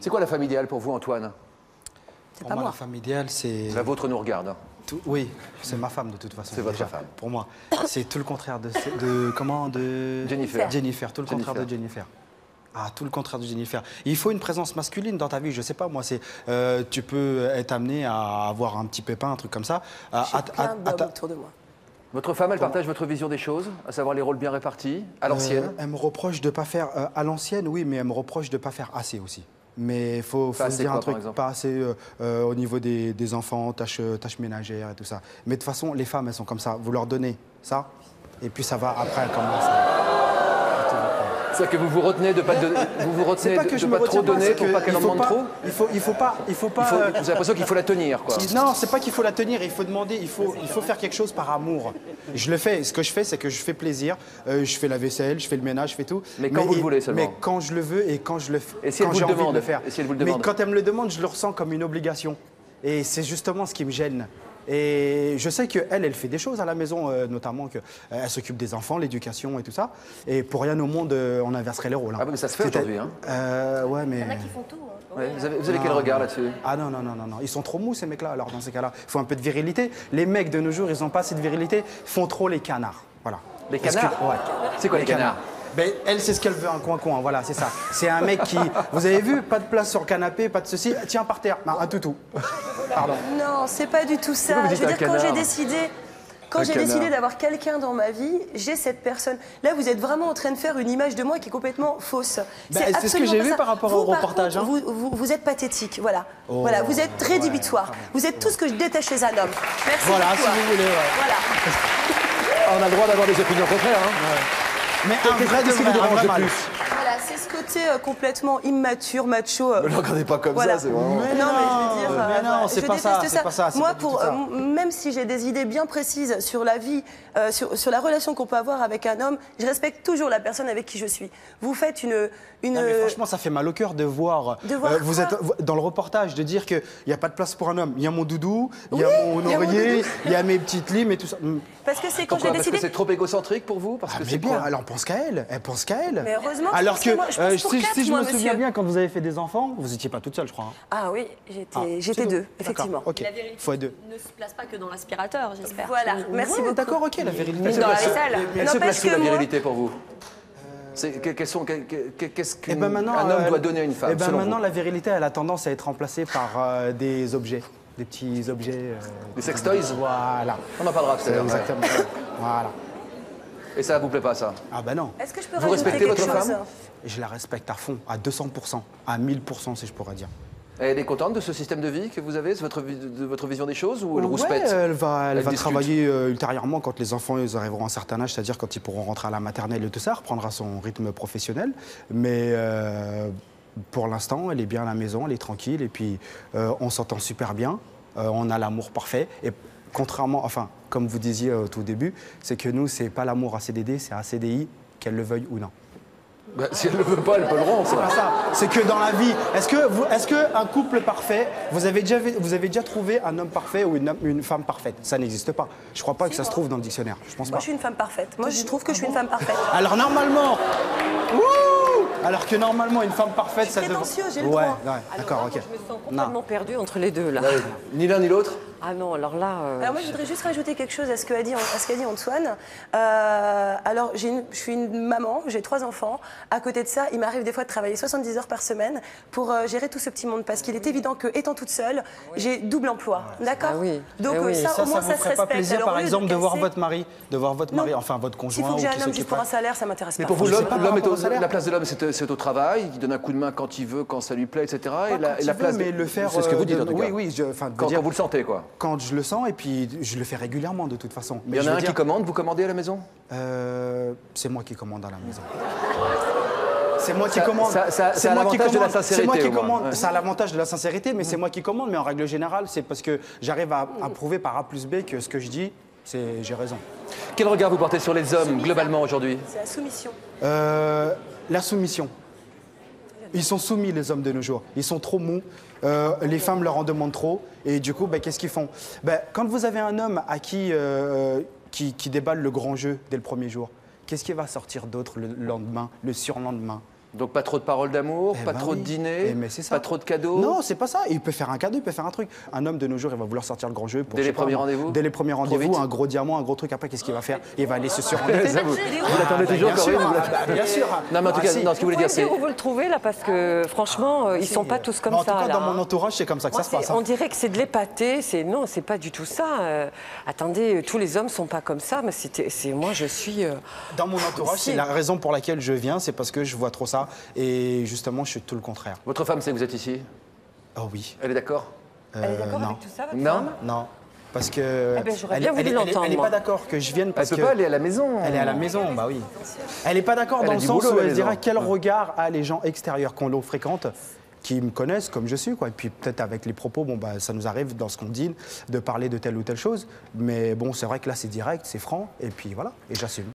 C'est quoi la femme idéale pour vous, Antoine? C'est pas moi. La femme idéale, c'est... La vôtre nous regarde. Oui, c'est ma femme de toute façon. C'est votre femme. Pour moi, c'est tout le contraire de Jennifer. Jennifer, tout le contraire de Jennifer. Ah, tout le contraire de Jennifer. Il faut une présence masculine dans ta vie. Je sais pas, moi, c'est tu peux être amené à avoir un petit pépin, un truc comme ça. J'ai plein d'hommes autour de moi. Votre femme, elle partage votre vision des choses, à savoir les rôles bien répartis, à l'ancienne? Elle me reproche de pas faire à l'ancienne, oui, mais elle me reproche de pas faire assez aussi. Mais il faut se dire un truc, pas assez au niveau des enfants, tâches ménagères et tout ça. Mais de toute façon, les femmes, elles sont comme ça. Vous leur donnez ça, et puis ça va après, elles commencent. C'est-à-dire que vous vous retenez de pas trop donner pour pas qu'elle en demande trop? Il faut pas. Vous avez l'impression qu'il faut la tenir, quoi. Non, c'est pas qu'il faut la tenir, il faut demander, il faut faire quelque chose par amour. Je le fais, ce que je fais, c'est que je fais plaisir, je fais la vaisselle, je fais le ménage, je fais tout. Mais quand vous le voulez seulement. Mais quand je le veux et quand je le fais. Et si elle vous le demande? Et si elle vous le demande? Mais quand elle me le demande, je le ressens comme une obligation. Et c'est justement ce qui me gêne. Et je sais qu'elle fait des choses à la maison, notamment qu'elle s'occupe des enfants, l'éducation et tout ça. Et pour rien au monde, on inverserait les rôles. Hein. Ah mais ça se fait aujourd'hui, hein? Ouais, mais... Il y en a qui font tout. Hein. Ouais, vous avez quel regard là-dessus? Ah non. Ils sont trop mous, ces mecs-là, alors, dans ces cas-là. Il faut un peu de virilité. Les mecs de nos jours, ils n'ont pas assez de virilité. Ils font trop les canards. Voilà. Les canards? Ouais. C'est quoi les canards? Ben, elle, c'est ce qu'elle veut, un coin-coin, voilà, c'est ça. C'est un mec qui... Vous avez vu, pas de place sur le canapé, pas de ceci. Tiens, par terre. Non, un toutou. Pardon. Non, c'est pas du tout ça. Je veux dire, quand j'ai décidé d'avoir quelqu'un dans ma vie, j'ai cette personne. Là, vous êtes vraiment en train de faire une image de moi qui est complètement fausse. C'est ce que j'ai vu par rapport au reportage. Par contre, vous êtes pathétique, voilà. Voilà, vous êtes rédhibitoire. Vous êtes tout ce que je déteste chez un homme. Merci voilà, beaucoup. Si vous voulez, ouais. Voilà. On a le droit d'avoir des opinions contraires, hein? Mais qu'est-ce qui vous dérange le plus? Voilà, c'est ce côté complètement immature, macho. Ne le regardez pas comme ça, c'est vraiment... Non, mais je veux dire... Mais non, c'est pas ça, c'est pas ça. Moi, même si j'ai des idées bien précises sur la vie, sur la relation qu'on peut avoir avec un homme, je respecte toujours la personne avec qui je suis. Vous faites une... Non, mais franchement, ça fait mal au cœur de voir... vous êtes dans le reportage, de dire qu'il n'y a pas de place pour un homme. Il y a mon doudou, il y a mon oreiller, il y a mes petites limes et tout ça. Parce que c'est quand j'ai décidé... Parce que c'est trop égocentrique pour vous? Parce que mais bien, elle en pense qu'à elle. Elle pense qu'à elle. Mais heureusement, alors que, moi, si je me souviens bien, quand vous avez fait des enfants, vous n'étiez pas toute seule, je crois. Hein. Ah oui, j'étais deux, effectivement. Ok, La vérité fois deux. ne se place pas que dans l'aspirateur, j'espère. Voilà, merci beaucoup. D'accord, ok, la vérité. Dans la vaisselle. Elle se place où, la virilité, pour vous? Qu'est-ce qu'un homme doit donner à une femme? Maintenant, la virilité, elle a tendance à être remplacée par des objets. Des petits objets. Des sextoys? Voilà. On en parlera tout à l'heure. Exactement. Voilà. Et ça vous plaît pas, ça? Ah ben non. Est-ce que je peux Vous rajouter respectez quelque votre chose? femme? Je la respecte à fond, à 200%, à 1000% si je pourrais dire. Elle est contente de ce système de vie que vous avez, de votre vision des choses, ou elle rouspète? Elle va travailler ultérieurement quand les enfants ils arriveront à un certain âge, c'est-à-dire quand ils pourront rentrer à la maternelle et tout ça, reprendra son rythme professionnel. Mais pour l'instant, elle est bien à la maison, elle est tranquille et puis on s'entend super bien, on a l'amour parfait. Et contrairement, enfin, comme vous disiez au tout début, c'est que nous, c'est pas l'amour à CDD, c'est à CDI, qu'elle le veuille ou non. Bah, si elle ne le veut pas, elle peut le rendre. C'est pas ça. C'est que dans la vie, est-ce que un couple parfait, vous avez déjà trouvé un homme parfait ou une femme parfaite? Ça n'existe pas. Je crois pas que ça se trouve dans le dictionnaire. Je pense pas. Moi, je suis une femme parfaite. Moi, je trouve que je suis une femme parfaite. Alors normalement, alors que normalement une femme parfaite, ça devrait. Prétentieux, j'ai le droit. Ouais, d'accord, ok. Je me sens complètement perdue entre les deux, là. Ni l'un ni l'autre? Ah non, alors là... Alors moi, je voudrais juste rajouter quelque chose à ce qu'a dit Antoine. Alors, je suis une maman, j'ai 3 enfants. À côté de ça, il m'arrive des fois de travailler 70 heures par semaine pour gérer tout ce petit monde. Parce qu'il est évident que, étant toute seule, j'ai double emploi. D'accord? Ah oui. Donc oui. ça, au moins, vous ça se ferait respecte. pas plaisir, Alors, par au lieu exemple, de voir casser- votre mari, enfin votre conjoint. S'il faut que j'ai ou un qui homme juste pour un salaire, ça m'intéresse pas. Mais pour vous, Je sais pas l'homme par rapport au salaire. la place de l'homme, c'est au travail, il donne un coup de main quand il veut, quand ça lui plaît, etc. Pas quand il veut, mais le faire. C'est ce que vous dites, en tout cas. Oui, Quand vous le sentez, quoi. Quand je le sens, et puis je le fais régulièrement de toute façon. Il y en a un qui commande, vous commandez à la maison? C'est moi qui commande à la maison. C'est moi qui commande. Ça a l'avantage de la sincérité. C'est moi qui au moins. commande. Ouais. Ça a l'avantage de la sincérité, mais c'est moi qui commande. Mais en règle générale, c'est parce que j'arrive à prouver par A plus B que ce que je dis, j'ai raison. Quel regard vous portez sur les hommes, globalement, aujourd'hui? C'est la soumission. La soumission. Ils sont soumis, les hommes de nos jours. Ils sont trop mous. Les femmes leur en demandent trop. Et du coup, qu'est-ce qu'ils font? Quand vous avez un homme à qui déballe le grand jeu dès le premier jour, qu'est-ce qui va sortir d'autre le lendemain, le surlendemain? Donc pas trop de paroles d'amour, pas trop de dîners, pas trop de cadeaux. Non, c'est pas ça. Il peut faire un cadeau, il peut faire un truc. Un homme de nos jours, il va vouloir sortir le grand jeu. Dès les premiers rendez-vous. Dès les premiers rendez-vous, un gros diamant, un gros truc. Après, qu'est-ce qu'il va faire? Il va aller se surendetter. Vous l'attendez toujours, Corinne? Bien sûr. Non, mais en tout cas, ce que vous voulez dire, c'est... Où vous le trouvez, là? Parce que, franchement, ils sont pas tous comme ça. En tout cas, dans mon entourage, c'est comme ça que ça se passe. On dirait que c'est de l'épaté. Non, c'est pas du tout ça. Attendez, tous les hommes sont pas comme ça. Mais moi, je suis... Dans mon entourage, c'est la raison pour laquelle je viens. C'est parce que je vois trop ça. Et justement, je suis tout le contraire. Votre femme sait que vous êtes ici? Oh oui. Elle est d'accord? Elle est d'accord avec tout ça, votre Non. femme? Non. Parce que j'aurais bien voulu l'entendre, elle n'est moi. pas d'accord que je vienne parce Elle peut pas aller à la maison. Elle est à la maison, bah oui. Elle n'est pas d'accord dans le sens où elle dira quel regard a les gens extérieurs qu'on l'on fréquente, qui me connaissent comme je suis, quoi. Et puis peut-être avec les propos, bon bah ça nous arrive dans ce qu'on dit de parler de telle ou telle chose. Mais bon, c'est vrai que là c'est direct, c'est franc, et puis voilà, et j'assume.